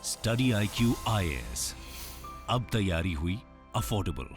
Study IQ IAS, अब तैयारी हुई अफोर्डेबल।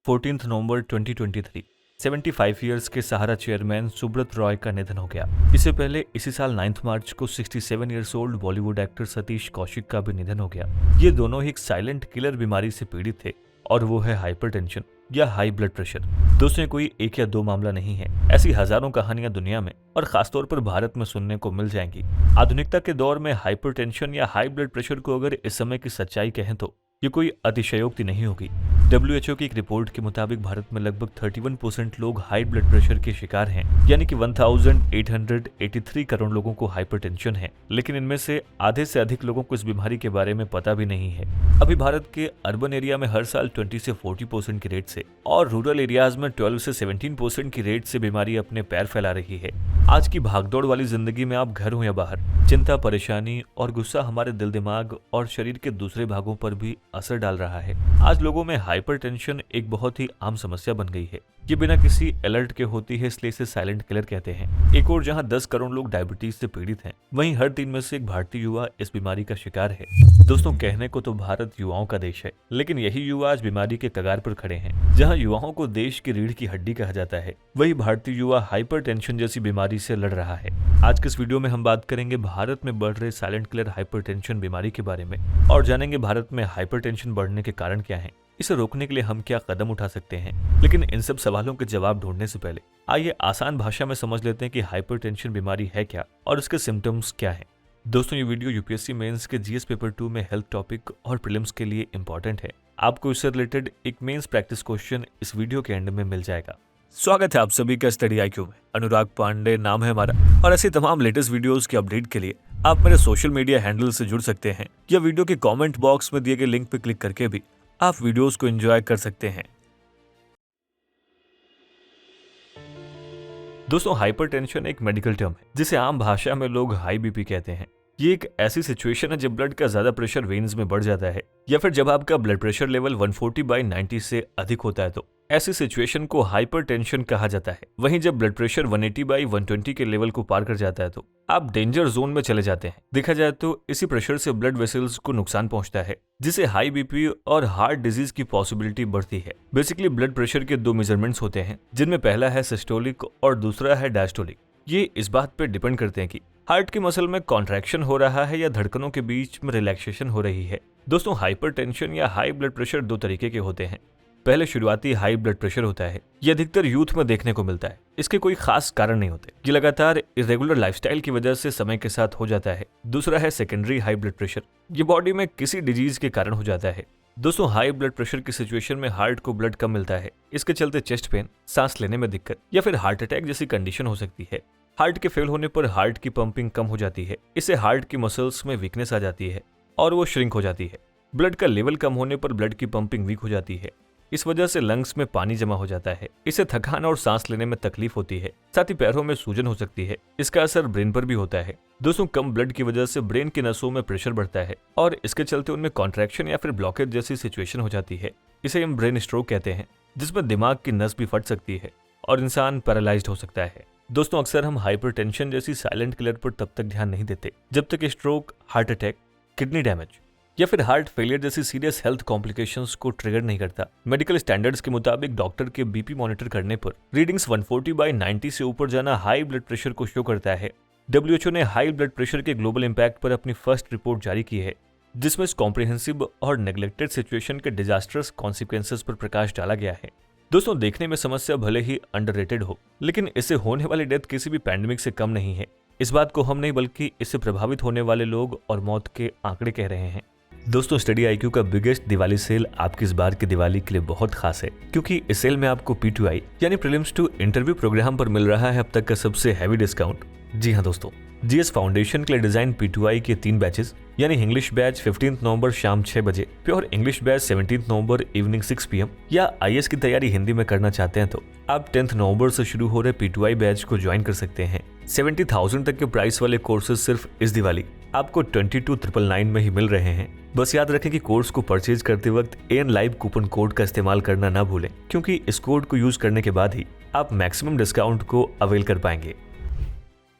14 नवंबर 2023 75 इयर्स के सहारा चेयरमैन सुब्रत रॉय का निधन हो गया। इससे पहले इसी साल 9 मार्च को 67 years old Bollywood actor Satish Kaushik का भी निधन हो गया। ये दोनों ही एक साइलेंट किलर बीमारी से पीड़ित थे और वो है हाइपरटेंशन या हाई ब्लड प्रेशर। दोस्तों, कोई एक या दो मामला नहीं है, ऐसी हजारों कहानियां दुनिया में और खासतौर पर भारत में सुनने को मिल जाएंगी। आधुनिकता के दौर में हाइपरटेंशन या हाई ब्लड प्रेशर को अगर इस समय की सच्चाई कहें तो ये कोई अतिशयोक्ति नहीं होगी। WHO की एक रिपोर्ट के मुताबिक भारत में लगभग 31% लोग हाई ब्लड प्रेशर के शिकार हैं, यानी कि 1883 करोड़ लोगों को हाइपरटेंशन है। लेकिन इनमें से आधे से अधिक लोगों को इस बीमारी के बारे में पता भी नहीं है। अभी भारत के अर्बन एरिया में हर साल 20 से 40% की रेट से और रूरल एरियाज में 12 से 17% की रेट से बीमारी अपने पैर फैला रही है। आज की भागदौड़ वाली जिंदगी में आप घर हो या बाहर, चिंता, परेशानी और गुस्सा हमारे दिल, दिमाग और शरीर के दूसरे भागों पर भी असर डाल रहा है। आज लोगों में हाइपरटेंशन एक बहुत ही आम समस्या बन गई है। ये बिना किसी अलर्ट के होती है, इसलिए इसे साइलेंट किलर कहते हैं। एक और जहां 10 करोड़ लोग डायबिटीज से पीड़ित हैं, वहीं हर 3 में से एक भारतीय युवा इस बीमारी का शिकार है। दोस्तों, कहने को तो भारत युवाओं का देश है, लेकिन यही युवा आज बीमारी के कगार पर खड़े हैं। जहां युवाओं को देश की रीढ़ की हड्डी कहा जाता है, वही भारतीय युवा हाइपरटेंशन जैसी बीमारी से लड़ रहा है। आज के इस वीडियो में हम बात करेंगे भारत में बढ़ रहे साइलेंट किलर हाइपरटेंशन बीमारी के बारे में और जानेंगे भारत में हाइपरटेंशन बढ़ने के कारण क्या हैं, इसे रोकने के लिए हम क्या कदम उठा सकते हैं। लेकिन इन सब सवालों के जवाब ढूंढने से पहले आइए आसान भाषा में समझ लेते हैं कि हाइपरटेंशन बीमारी है क्या और इसके सिम्टम्स क्या हैं। दोस्तों, ये वीडियो यूपीएससी मेंस के जीएस पेपर 2 में हेल्थ टॉपिक और प्रीलिम्स के लिए इंपॉर्टेंट है। आपको इससे रिलेटेड एक मेंस प्रैक्टिस क्वेश्चन इस वीडियो के एंड में मिल जाएगा। स्वागत है आप सभी का स्टडी IQ में। अनुराग पांडे नाम है हमारा और ऐसी तमाम लेटेस्ट वीडियोस के अपडेट के लिए आप मेरे सोशल मीडिया हैंडल से जुड़ सकते हैं या वीडियो के कमेंट बॉक्स में दिए गए लिंक पर क्लिक करके भी आप वीडियोस को एंजॉय कर सकते हैं। दोस्तों, हाइपरटेंशन एक मेडिकल टर्म है जिसे आम भाषा में लोग हाई बीपी कहते हैं। ये एक ऐसी सिचुएशन है जब ब्लड का ज्यादा प्रेशर वेन्स में बढ़ जाता है या फिर जब आपका ब्लड प्रेशर लेवल 140/90 से अधिक होता है तो ऐसी सिचुएशन को हाइपरटेंशन कहा जाता है। वहीं जब ब्लड प्रेशर 180/120 के लेवल को पार कर जाता है तो आप डेंजर जोन में चले जाते हैं। देखा जाए तो इसी प्रेशर से ब्लड वेसल्स को नुकसान पहुंचता है, जिससे हाई बीपी और हार्ट डिजीज की पॉसिबिलिटी बढ़ती है। बेसिकली ब्लड प्रेशर के 2 मेजरमेंट्स होते हैं, जिनमें पहला है सिस्टोलिक और दूसरा है डायस्टोलिक। ये इस बात पे डिपेंड करते हैं कि हार्ट की मसल में कॉन्ट्रैक्शन हो रहा है या धड़कनों के बीच में रिलैक्सेशन हो रही है। दोस्तों, हाइपरटेंशन या हाई ब्लड प्रेशर 2 तरीके के होते हैं। पहले शुरुआती हाई ब्लड प्रेशर होता है। ये अधिकतर यूथ में देखने को मिलता है। इसके कोई खास कारण नहीं होते, ये लगातार इरेगुलर लाइफस्टाइल की वजह से समय के साथ हो जाता है। दूसरा है सेकेंडरी हाई ब्लड प्रेशर। ये बॉडी में किसी डिजीज के कारण हो जाता है। दोस्तों, हाई ब्लड प्रेशर की सिचुएशन में हार्ट को ब्लड कम मिलता है। इसके चलते चेस्ट पेन, सांस लेने में दिक्कत या फिर हार्ट अटैक जैसी कंडीशन हो सकती है। हार्ट के फेल होने पर हार्ट की पंपिंग कम हो जाती है। इससे हार्ट की मसल्स में वीकनेस आ जाती है और वो श्रिंक हो जाती है। ब्लड का लेवल कम होने पर ब्लड की पंपिंग वीक हो जाती है। इस वजह से लंग्स में पानी जमा हो जाता है। इससे थकान और सांस लेने में तकलीफ होती है। साथ ही पैरों में सूजन हो सकती है। इसका असर ब्रेन पर भी होता है। दोस्तों, कम ब्लड की वजह से ब्रेन की नसों में प्रेशर बढ़ता है और इसके चलते उनमें कॉन्ट्रैक्शन या फिर ब्लॉकेज जैसी सिचुएशन हो जाती है। इसे हम ब्रेन स्ट्रोक कहते हैं, जिसमें दिमाग की नस भी फट सकती है और इंसान पैरालाइज्ड हो सकता है। दोस्तों, अक्सर हम हाइपरटेंशन जैसी साइलेंट किलर पर तब तक ध्यान नहीं देते जब तक stroke, heart attack, kidney damage या फिर हार्ट फेलियर जैसी सीरियस हेल्थ कॉम्प्लिकेशंस को ट्रिगर नहीं करता। मेडिकल स्टैंडर्ड्स के मुताबिक डॉक्टर के बीपी मॉनिटर करने पर रीडिंग्स 140/90 से ऊपर जाना हाई ब्लड प्रेशर को शो करता है। WHO ने हाई ब्लड प्रेशर के ग्लोबल इम्पैक्ट पर अपनी फर्स्ट रिपोर्ट जारी की है, जिसमें इस कॉम्प्रिहेंसिव और नेग्लेक्टेड सिचुएशन के डिजास्टर्स कॉन्सिक्वेंसेस पर प्रकाश डाला गया है। दोस्तों, देखने में समस्या भले ही अंडररेटेड हो, लेकिन इससे होने वाली डेथ किसी भी पैंडेमिक से कम नहीं है। इस बात को हम नहीं बल्कि इससे प्रभावित होने वाले लोग और मौत के आंकड़े कह रहे हैं। दोस्तों, स्टडी IQ का बिगेस्ट दिवाली सेल आपकी इस बार की दिवाली के लिए बहुत खास है, क्योंकि इस सेल में आपको P2I यानी प्रीलिम्स 2 इंटरव्यू प्रोग्राम पर मिल रहा है अब तक का सबसे हैवी डिस्काउंट। जी हाँ दोस्तों, जीएस फाउंडेशन के लिए डिजाइन P2I के 3 बैचेस यानी इंग्लिश बैच 15 नवंबर शाम 6 बजे, प्योर इंग्लिश बैच 17 नवंबर इवनिंग 6 PM या IAS की तैयारी हिंदी में करना चाहते हैं तो आप 10 नवंबर से शुरू हो रहे P2I बैच को ज्वाइन कर सकते हैं। 70,000 तक के प्राइस वाले कोर्सेज सिर्फ इस दिवाली आपको 22,999 में ही मिल रहे हैं। बस याद रखें कि कोर्स को परचेज करते वक्त AN लाइव कूपन कोड का इस्तेमाल करना ना भूलें, क्योंकि इस कोड को यूज करने के बाद ही आप मैक्सिमम डिस्काउंट को अवेल कर पाएंगे।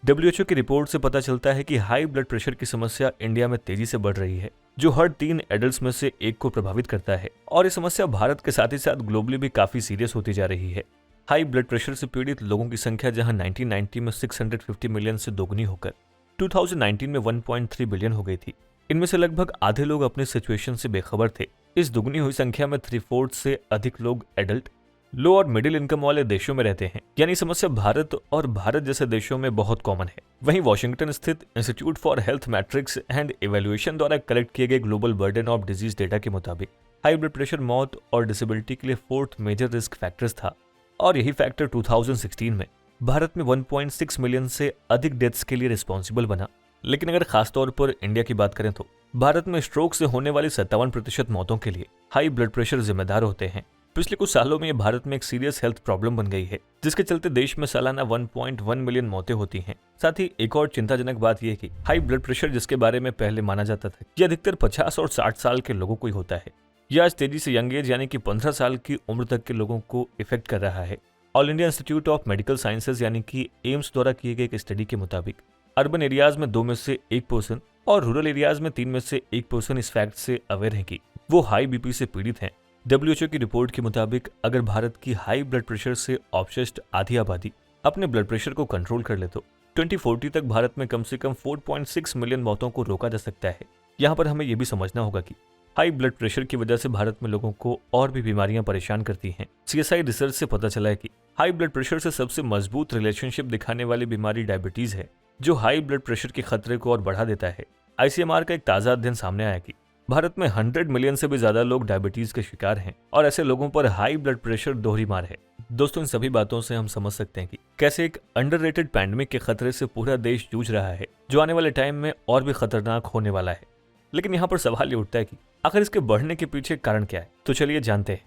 WHO की रिपोर्ट से पता चलता है कि हाई ब्लड प्रेशर की समस्या इंडिया में तेजी से बढ़ रही है। जो हर 3 एडल्ट्स में से एक को प्रभावित करता है। और ये समस्या भारत के साथ ही साथ ग्लोबली भी काफी सीरियस होती जा रही है। हाई ब्लड प्रेशर से पीड़ित लोगों की संख्या जहां 1990 में 650 मिलियन से दोगुनी होकर 2019 में 1.3 बिलियन हो गई थी, इनमें से लगभग आधे लोग अपने सिचुएशन से बेखबर थे। इस दुगनी हुई संख्या में 3/4 से अधिक लोग एडल्ट, लो और मिडिल इनकम वाले देशों में रहते हैं। यानी समस्या भारत और भारत जैसे देशों में बहुत कॉमन है। वहीं वॉशिंगटन स्थित institute for health matrix and evaluation द्वारा कलेक्ट किए गए global burden of disease data के मुताबिक हाई ब्लड प्रेशर मौत और डिसेबिलिटी के लिए 4th मेजर रिस्क फैक्टर्स था। और यही फैक्टर 2016 में भारत में 1.6 मिलियन से अधिक डेथ्स के लिए रिस्पॉन्सिबल बना। लेकिन अगर खासतौर पर इंडिया की बात करें तो भारत में स्ट्रोक से होने वाली 57% मौतों के लिए हाई ब्लड प्रेशर जिम्मेदार होते हैं। पिछले कुछ सालों में ये भारत में एक सीरियस हेल्थ प्रॉब्लम बन गई है, जिसके चलते देश में सालाना 1.1 मिलियन मौतें होती हैं। साथ ही एक और चिंताजनक बात यह है कि हाई ब्लड प्रेशर, जिसके बारे में पहले माना जाता था कि अधिकतर 50 और 60 साल के लोगों को ही होता है, यह आज तेजी से यंग एज यानी कि 15 साल की उम्र तक के लोगों को इफेक्ट कर रहा है। All India institute of medical sciences यानी कि एम्स द्वारा किए गए एक स्टडी के मुताबिक अर्बन एरियाज में 2 में से 1% और रूरल एरियाज में 3 में से 1% इस फैक्ट से अवेयर है कि वो हाई बीपी से पीड़ित हैं। WHO की रिपोर्ट के मुताबिक अगर भारत की हाई ब्लड प्रेशर से ऑब्सेस्ड आधी आबादी अपने ब्लड प्रेशर को कंट्रोल कर ले तो 2040 तक भारत में कम से कम 4.6 मिलियन मौतों को रोका जा सकता है। यहाँ पर हमें यह भी समझना होगा कि हाई ब्लड प्रेशर की वजह से भारत में लोगों को और भी बीमारियां परेशान करती हैं। CSI रिसर्च से पता चला है कि हाई ब्लड प्रेशर से सबसे मजबूत रिलेशनशिप दिखाने वाली बीमारी डायबिटीज है, जो हाई ब्लड प्रेशर के खतरे को और बढ़ा देता है। ICMR का एक ताजा अध्ययन सामने आया कि भारत में 100 मिलियन से भी ज्यादा लोग डायबिटीज के शिकार हैं और ऐसे लोगों पर हाई ब्लड प्रेशर दोहरी मार है। दोस्तों, इन सभी बातों से हम समझ सकते हैं कि कैसे एक अंडररेटेड पैंडेमिक के खतरे से पूरा देश जूझ रहा है, जो आने वाले टाइम में और भी खतरनाक होने वाला है। लेकिन यहाँ पर सवाल ये उठता है कि आखिर इसके बढ़ने के पीछे कारण क्या है। तो चलिए जानते हैं।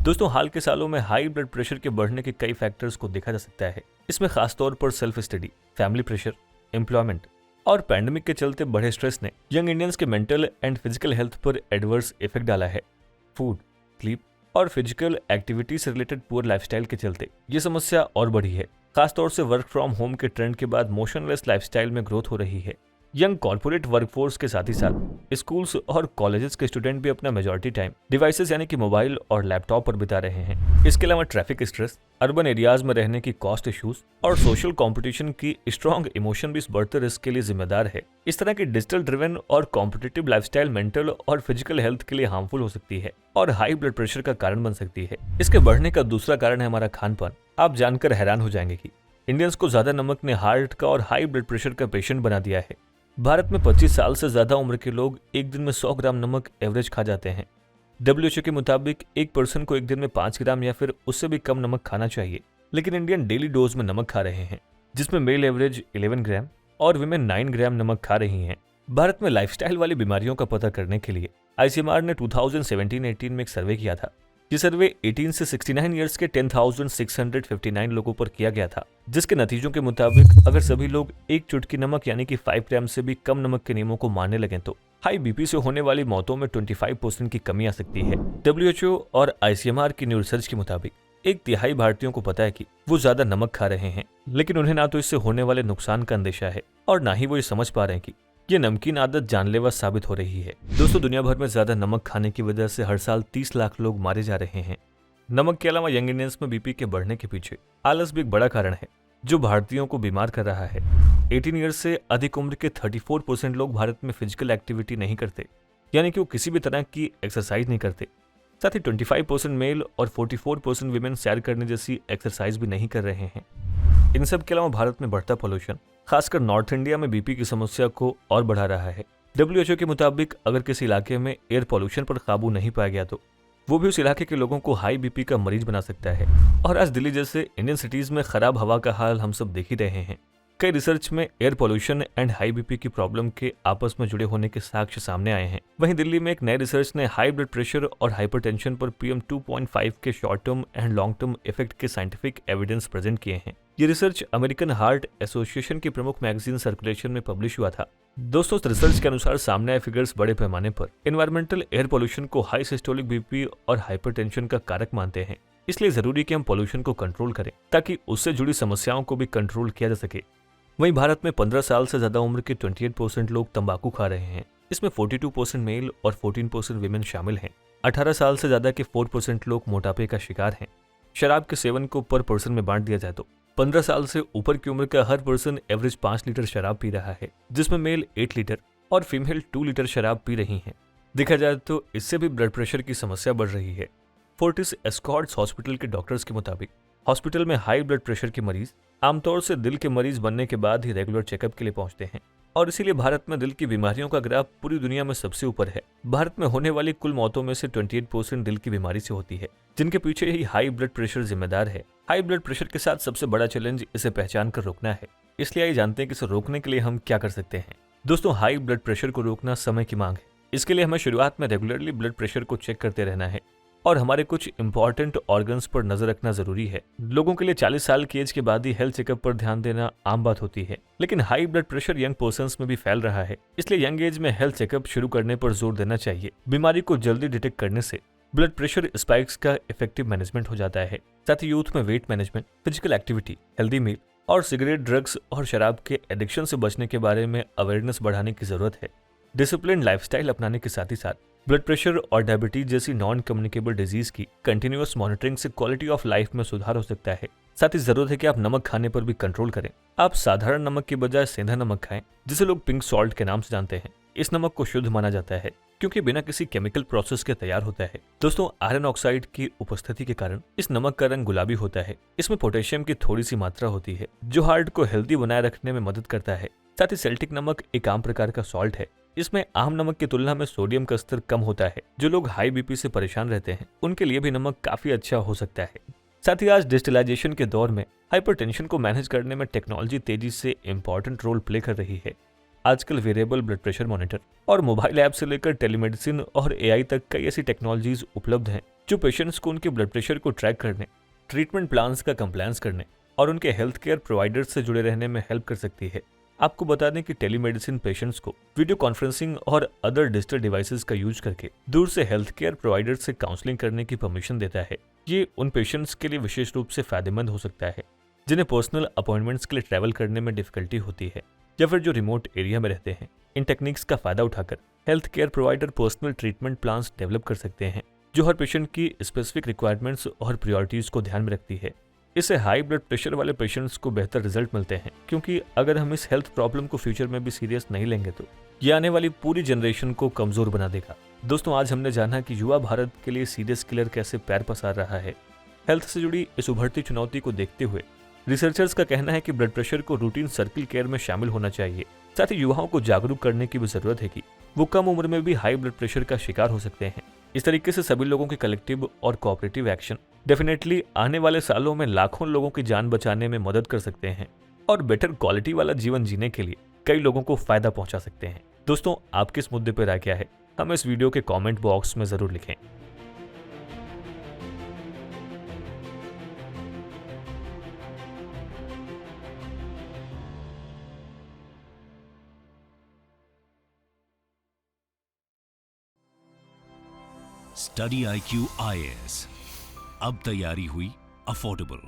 दोस्तों, हाल के सालों में हाई ब्लड प्रेशर के बढ़ने के कई फैक्टर्स को देखा जा सकता है। इसमें खासतौर पर self study, family pressure, employment और पैंडेमिक के चलते बढ़े स्ट्रेस ने यंग इंडियंस के मेंटल एंड फिजिकल हेल्थ पर एडवर्स इफेक्ट डाला है। फूड, स्लीप और फिजिकल एक्टिविटी से रिलेटेड पुअर लाइफस्टाइल के चलते ये समस्या और बढ़ी है। खासतौर से वर्क फ्रॉम होम के ट्रेंड के बाद मोशनलेस लाइफस्टाइल में ग्रोथ हो रही है। यंग कॉर्पोरेट वर्कफोर्स के साथ ही साथ स्कूल्स और कॉलेजेस के स्टूडेंट भी अपना मेजॉरिटी टाइम डिवाइसेस यानी कि मोबाइल और लैपटॉप पर बिता रहे हैं। इसके अलावा ट्रैफिक स्ट्रेस, अर्बन एरियाज में रहने की कॉस्ट इश्यूज और सोशल कंपटीशन की स्ट्रॉन्ग इमोशन भी इस बढ़ते रिस्क के लिए जिम्मेदार है। इस तरह की डिजिटल ड्रिवन और कॉम्पिटिटिव लाइफस्टाइल मेंटल और फिजिकल हेल्थ के लिए हार्मफुल हो सकती है और हाई ब्लड प्रेशर का कारण बन सकती है। इसके बढ़ने का दूसरा कारण है हमारा खान पान। आप जानकर हैरान हो जाएंगे कि इंडियंस को ज्यादा नमक ने हार्ट का और हाई ब्लड प्रेशर का पेशेंट बना दिया है। भारत में 25 साल से ज्यादा उम्र के लोग एक दिन में 100 ग्राम नमक एवरेज खा जाते हैं। WHO के मुताबिक एक पर्सन को एक दिन में 5 ग्राम या फिर उससे भी कम नमक खाना चाहिए, लेकिन इंडियन डेली डोज में नमक खा रहे हैं, जिसमें मेल एवरेज 11 ग्राम और विमेन 9 ग्राम नमक खा रही हैं। भारत में लाइफस्टाइल वाली बीमारियों का पता करने के लिए ICMR ने 2017-18 में एक सर्वे किया था। ये सर्वे 18 से 69 ईयर्स के 10,659 लोगों पर किया गया था, जिसके नतीजों के मुताबिक अगर सभी लोग एक चुटकी नमक यानी कि 5 ग्राम से भी कम नमक के नियमों को मानने लगे तो हाई बीपी से होने वाली मौतों में 25% की कमी आ सकती है। WHO और ICMR की न्यू रिसर्च के मुताबिक 1/3 भारतीयों को पता है कि वो ज्यादा नमक खा रहे हैं, लेकिन उन्हें ना तो इससे होने वाले नुकसान का अंदेशा है और ना ही वो ये समझ पा रहे हैं कि ये नमकीन आदत जानलेवा साबित हो रही है। दोस्तों, दुनिया भर में ज्यादा नमक खाने की वजह से हर साल 30 लाख लोग मारे जा रहे हैं। नमक के अलावा यंग इंडियंस में बीपी के बढ़ने के पीछे आलस भी एक बड़ा कारण है, जो भारतीयोों को बीमार कर रहा है। 18 ईयर्स से अधिक उम्र के 34% लोग भारत में फिजिकल एक्टिविटी नहीं करते, यानी कि वो किसी भी तरह की एक्सरसाइज नहीं करते। साथ ही 25% मेल और 44% वीमेन सैर करने जैसी एक्सरसाइज भी नहीं कर रहे हैं। इन सब के अलावा भारत में बढ़ता पोल्यूशन खासकर नॉर्थ इंडिया में बीपी की समस्या को और बढ़ा रहा है। WHO के मुताबिक अगर किसी इलाके में एयर पॉल्यूशन पर काबू नहीं पाया गया तो वो भी उस इलाके के लोगों को हाई बीपी का मरीज बना सकता है। और आज दिल्ली जैसे इंडियन सिटीज में खराब हवा का हाल हम सब देख ही रहे हैं। कई रिसर्च में air pollution and high BP की प्रॉब्लम के आपस में जुड़े होने के साक्ष्य सामने आए हैं। वहीं दिल्ली में एक नए रिसर्च ने हाई ब्लड प्रेशर और हाइपरटेंशन पर PM 2.5 के short term and long term effect के साइंटिफिक एविडेंस प्रेजेंट किए हैं। ये रिसर्च अमेरिकन हार्ट एसोसिएशन की प्रमुख मैगजीन सर्कुलेशन में पब्लिश हुआ था। दोस्तों, इस रिसर्च के अनुसार सामने आए फिगर्स बड़े पैमाने पर एनवायरमेंटल एयर पॉल्यूशन को हाई सिस्टोलिक बीपी और हाइपरटेंशन का कारक मानते हैं। इसलिए जरूरी कि हम पॉल्यूशन को कंट्रोल करें ताकि उससे जुड़ी समस्याओं को भी कंट्रोल किया जा सके। वहीं भारत में 15 साल से ज्यादा उम्र के 28% लोग तंबाकू खा रहे हैं। इसमें 42% मेल और 14% विमेन शामिल हैं। 18 साल से ज्यादा के 4% लोग मोटापे का शिकार हैं। शराब के सेवन को पर पर्सन में बांट दिया जाए तो 15 साल से ऊपर की उम्र का हर पर्सन एवरेज 5 लीटर शराब पी रहा है, जिसमें मेल 8 लीटर और फीमेल 2 लीटर शराब पी रही हैं। देखा जाए तो इससे भी ब्लड प्रेशर की समस्या बढ़ रही है। फोर्टिस एस्कॉर्ट्स हॉस्पिटल के डॉक्टर्स के मुताबिक हॉस्पिटल में हाई ब्लड प्रेशर के मरीज आमतौर से दिल के मरीज बनने के बाद ही रेगुलर चेकअप के लिए पहुंचते हैं, और इसीलिए भारत में दिल की बीमारियों का ग्राफ पूरी दुनिया में सबसे ऊपर है। भारत में होने वाली कुल मौतों में से 28% दिल की बीमारी से होती है, जिनके पीछे ही हाई ब्लड प्रेशर जिम्मेदार है। हाई ब्लड प्रेशर के साथ सबसे बड़ा चैलेंज इसे पहचान कर रोकना है। इसलिए आइए जानते हैं कि इसे रोकने के लिए हम क्या कर सकते हैं। दोस्तों, हाई ब्लड प्रेशर को रोकना समय की मांग है। इसके लिए हमें शुरुआत में रेगुलरली ब्लड प्रेशर को चेक करते रहना है और हमारे कुछ इंपॉर्टेंट ऑर्गन्स पर नजर रखना जरूरी है। लोगों के लिए 40 साल की एज के बाद ही हेल्थ चेकअप पर ध्यान देना आम बात होती है, लेकिन high blood pressure young persons में भी फैल रहा है। इसलिए यंग एज में हेल्थ चेकअप शुरू करने पर जोर देना चाहिए। बीमारी को जल्दी डिटेक्ट करने से ब्लड प्रेशर स्पाइक्स का इफेक्टिव मैनेजमेंट हो जाता है। साथ ही यूथ में weight management, physical activity, healthy meal और सिगरेट, ड्रग्स और शराब के एडिक्शन से बचने के बारे में अवेयरनेस बढ़ाने की जरूरत है। डिसिप्लिन लाइफस्टाइल अपनाने के साथ ही साथ ब्लड प्रेशर और डायबिटीज जैसी नॉन कम्युनिकेबल डिजीज की कंटिन्यूअस मॉनिटरिंग से क्वालिटी ऑफ लाइफ में सुधार हो सकता है। साथ ही जरूरत है कि आप नमक खाने पर भी कंट्रोल करें। आप साधारण नमक की बजाय सेंधा नमक खाएं, जिसे लोग पिंक सॉल्ट के नाम से जानते हैं। इस नमक को शुद्ध माना जाता है क्योंकि बिना किसी केमिकल प्रोसेस के तैयार होता है। दोस्तों, आयरन ऑक्साइड की उपस्थिति के कारण इस नमक का रंग गुलाबी होता है। इसमें पोटेशियम की थोड़ी सी मात्रा होती है, जो हार्ट को हेल्दी बनाए रखने में मदद करता है। साथ ही सेल्टिक नमक एक आम प्रकार का सॉल्ट है। इसमें आम नमक की तुलना में सोडियम का स्तर कम होता है। जो लोग हाई बीपी से परेशान रहते हैं, उनके लिए भी नमक काफी अच्छा हो सकता है। साथ ही आज डिजिटलाइजेशन के दौर में हाइपरटेंशन को मैनेज करने में टेक्नोलॉजी तेजी से इंपॉर्टेंट रोल प्ले कर रही है। आजकल वेरिएबल ब्लड प्रेशर मॉनिटर और मोबाइल ऐप से लेकर टेलीमेडिसिन और एआई तक कई ऐसी टेक्नोलॉजीज उपलब्ध हैं जो पेशेंट्स को उनके ब्लड प्रेशर को ट्रैक करने, ट्रीटमेंट प्लान्स का कंप्लायंस करने और उनके हेल्थ केयर प्रोवाइडर्स से जुड़े रहने में हेल्प कर सकती है। आपको बता दें कि टेलीमेडिसिन पेशेंट्स को वीडियो कॉन्फ्रेंसिंग और अदर डिजिटल डिवाइसेस का यूज करके दूर से हेल्थ केयर प्रोवाइडर से काउंसलिंग करने की परमिशन देता है। ये उन पेशेंट्स के लिए विशेष रूप से फायदेमंद हो सकता है जिन्हें पर्सनल अपॉइंटमेंट्स के लिए ट्रैवल करने में डिफिकल्टी होती है, या फिर जो रिमोट एरिया में रहते हैं। इन टेक्निक्स का फायदा उठाकर health care provider personal treatment plans develop कर सकते हैं, जो हर पेशेंट की स्पेसिफिक रिक्वायरमेंट्स और प्रायोरिटीज को ध्यान में रखती है। इससे हाई ब्लड प्रेशर वाले पेशेंट्स को बेहतर रिजल्ट मिलते हैं, क्योंकि अगर हम इस हेल्थ प्रॉब्लम को फ्यूचर में भी सीरियस नहीं लेंगे तो ये आने वाली पूरी जनरेशन को कमजोर बना देगा। दोस्तों, आज हमने जाना कि युवा भारत के लिए सीरियस किलर कैसे पैर पसार रहा है। हेल्थ से जुड़ी इस उभरती चुनौती को देखते हुए रिसर्चर्स का कहना है कि ब्लड प्रेशर को रूटीन सर्किल केयर में शामिल होना चाहिए। साथ ही युवाओं को जागरूक करने की भी जरूरत है कि वो कम उम्र में भी हाई ब्लड प्रेशर का शिकार हो सकते हैं। इस तरीके से सभी लोगों के कलेक्टिव और कोऑपरेटिव एक्शन डेफिनेटली आने वाले सालों में लाखों लोगों की जान बचाने में मदद कर सकते हैं और बेटर क्वालिटी वाला जीवन जीने के लिए कई लोगों को फायदा पहुंचा सकते हैं। दोस्तों, आपके इस मुद्दे पर राय क्या है, हमें इस वीडियो के कमेंट बॉक्स में जरूर लिखें। स्टडी IQ IAS, अब तैयारी हुई अफोर्डेबल।